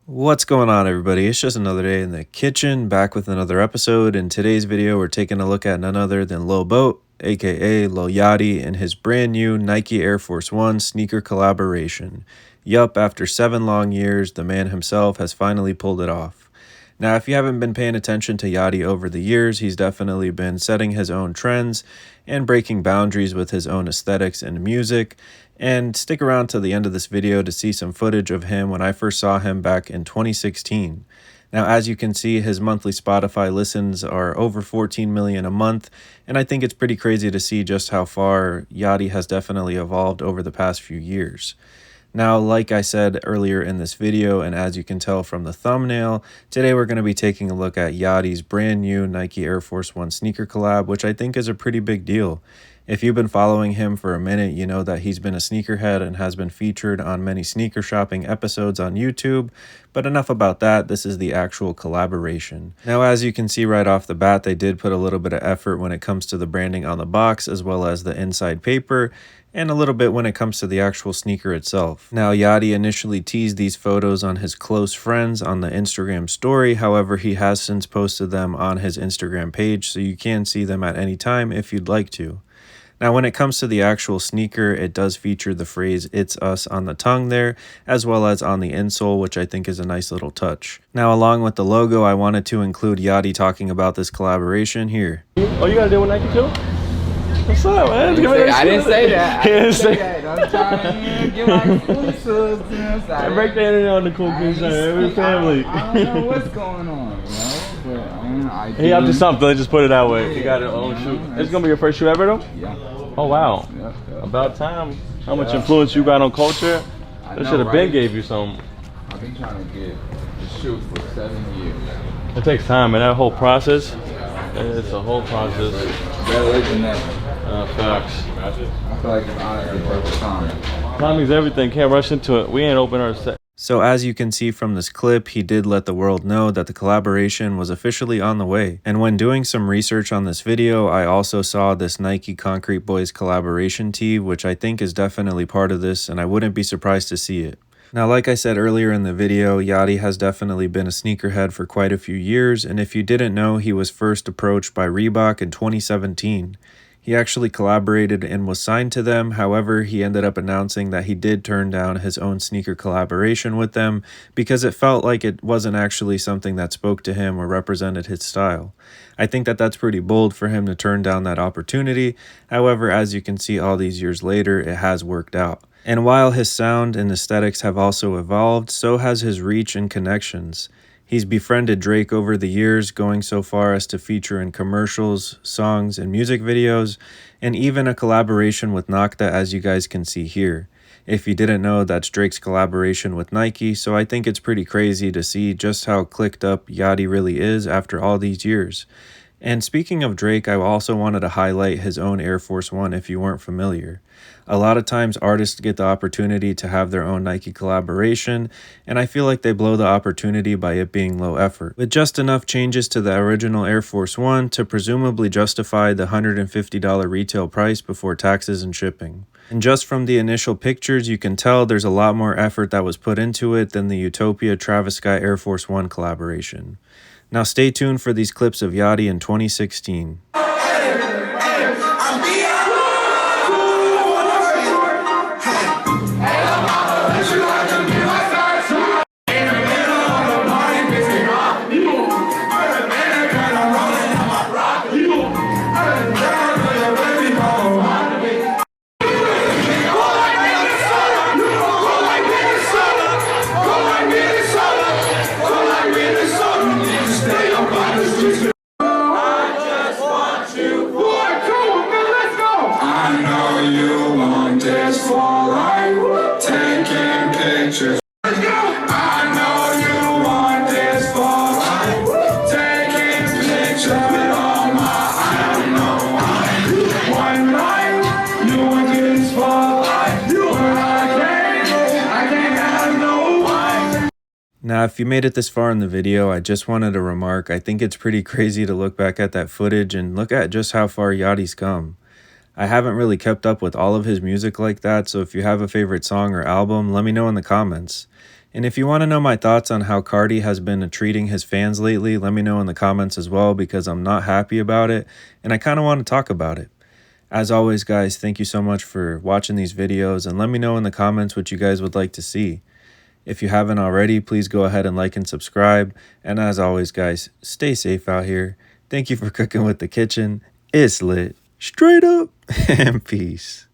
What's going on, everybody? It's just another day in the kitchen, back with another episode. In today's video, we're taking a look at none other than Lil Boat, aka Lil Yachty, and his brand new Nike Air Force One sneaker collaboration. Yup, after 7 long years, the man himself has finally pulled it off. Now, if you haven't been paying attention to Yachty over the years, he's definitely been setting his own trends and breaking boundaries with his own aesthetics and music. And stick around to the end of this video to see some footage of him when I first saw him back in 2016. Now, as you can see, his monthly Spotify listens are over 14 million a month, and I think it's pretty crazy to see just how far Yachty has definitely evolved over the past few years. Now, like I said earlier in this video, and as you can tell from the thumbnail, today we're going to be taking a look at Yachty's brand new Nike Air Force One sneaker collab, which I think is a pretty big deal. If you've been following him for a minute, you know that he's been a sneakerhead and has been featured on many sneaker shopping episodes on YouTube. But enough about that, this is the actual collaboration. Now, as you can see right off the bat, they did put a little bit of effort when it comes to the branding on the box, as well as the inside paper, and a little bit when it comes to the actual sneaker itself. Now, Yachty initially teased these photos on his close friends on the Instagram story. However, he has since posted them on his Instagram page, so you can see them at any time if you'd like to. Now, when it comes to the actual sneaker, it does feature the phrase "It's Us" on the tongue there, as well as on the insole, which I think is a nice little touch. Now, along with the logo, I wanted to include Yachty talking about this collaboration here. Oh, you got to deal with Nike too? What's up, man? I didn't say that. I didn't say that. I'm trying to get my exclusives. Break the internet on the cool kids, every family. I don't know what's going on, you know? But I He up to something, let's just put it that way. You got it on shoot. It's going to be your first shoe ever, though? Yeah. Oh, wow. Yeah. About time. How much influence you got on culture? They should have been gave you some. I've been trying to get the shoe for 7 years. It takes time, and that whole process, it's a whole process. Better than that. Facts. I feel like it's honestly worth time. Timing's everything. Can't rush into it. We ain't open our set. So as you can see from this clip, he did let the world know that the collaboration was officially on the way. And when doing some research on this video, I also saw this Nike Concrete Boys collaboration tee, which I think is definitely part of this, and I wouldn't be surprised to see it. Now, like I said earlier in the video, Yachty has definitely been a sneakerhead for quite a few years, and if you didn't know, he was first approached by Reebok in 2017. He actually collaborated and was signed to them. However, he ended up announcing that he did turn down his own sneaker collaboration with them because it felt like it wasn't actually something that spoke to him or represented his style. I think that that's pretty bold for him to turn down that opportunity. However, as you can see all these years later, it has worked out. And while his sound and aesthetics have also evolved, so has his reach and connections. He's befriended Drake over the years, going so far as to feature in commercials, songs, and music videos, and even a collaboration with Nocta, as you guys can see here. If you didn't know, that's Drake's collaboration with Nike, so I think it's pretty crazy to see just how clicked up Yachty really is after all these years. And speaking of Drake, I also wanted to highlight his own Air Force One if you weren't familiar. A lot of times artists get the opportunity to have their own Nike collaboration, and I feel like they blow the opportunity by it being low effort, with just enough changes to the original Air Force One to presumably justify the $150 retail price before taxes and shipping. And just from the initial pictures, you can tell there's a lot more effort that was put into it than the Utopia Travis Scott Air Force One collaboration. Now stay tuned for these clips of Yachty in 2016. Now, if you made it this far in the video, I just wanted to remark, I think it's pretty crazy to look back at that footage and look at just how far Yachty's come. I haven't really kept up with all of his music like that, so if you have a favorite song or album, let me know in the comments. And if you want to know my thoughts on how Carti has been treating his fans lately, let me know in the comments as well, because I'm not happy about it and I kind of want to talk about it. As always, guys, thank you so much for watching these videos, and let me know in the comments what you guys would like to see. If you haven't already, please go ahead and like and subscribe. And as always, guys, stay safe out here. Thank you for cooking with the kitchen. It's lit. Straight up. And peace.